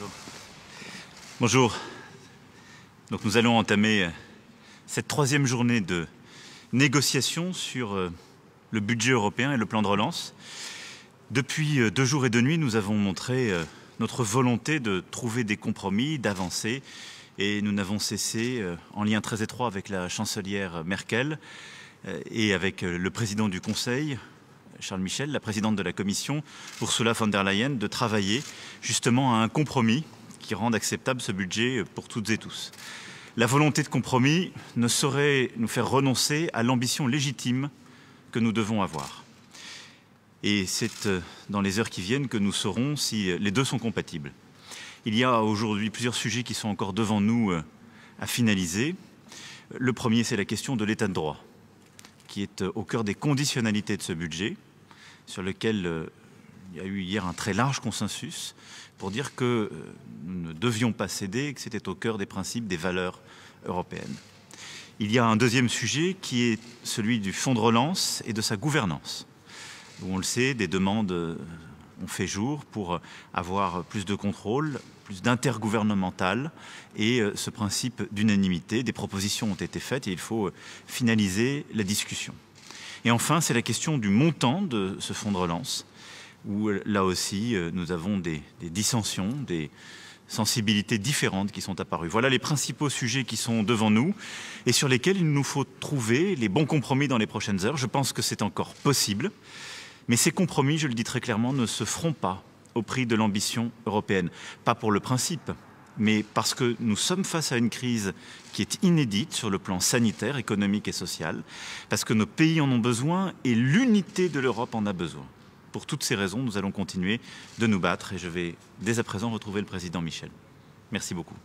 Bonjour. Bonjour. Donc nous allons entamer cette troisième journée de négociation sur le budget européen et le plan de relance. Depuis 2 jours et 2 nuits, nous avons montré notre volonté de trouver des compromis, d'avancer. Et nous n'avons cessé, en lien très étroit avec la chancelière Merkel et avec le président du Conseil, Charles Michel, la présidente de la Commission, Ursula von der Leyen, de travailler justement à un compromis qui rende acceptable ce budget pour toutes et tous. La volonté de compromis ne saurait nous faire renoncer à l'ambition légitime que nous devons avoir. Et c'est dans les heures qui viennent que nous saurons si les deux sont compatibles. Il y a aujourd'hui plusieurs sujets qui sont encore devant nous à finaliser. Le premier, c'est la question de l'état de droit, qui est au cœur des conditionnalités de ce budget, sur lequel il y a eu hier un très large consensus pour dire que nous ne devions pas céder, que c'était au cœur des principes, des valeurs européennes. Il y a un deuxième sujet qui est celui du fonds de relance et de sa gouvernance, où on le sait, des demandes ont fait jour pour avoir plus de contrôle, plus d'intergouvernemental et ce principe d'unanimité. Des propositions ont été faites et il faut finaliser la discussion. Et enfin, c'est la question du montant de ce fonds de relance, où là aussi, nous avons des dissensions, des sensibilités différentes qui sont apparues. Voilà les principaux sujets qui sont devant nous et sur lesquels il nous faut trouver les bons compromis dans les prochaines heures. Je pense que c'est encore possible, mais ces compromis, je le dis très clairement, ne se feront pas au prix de l'ambition européenne. Pas pour le principe, mais parce que nous sommes face à une crise qui est inédite sur le plan sanitaire, économique et social, parce que nos pays en ont besoin et l'unité de l'Europe en a besoin. Pour toutes ces raisons, nous allons continuer de nous battre et je vais dès à présent retrouver le président Michel. Merci beaucoup.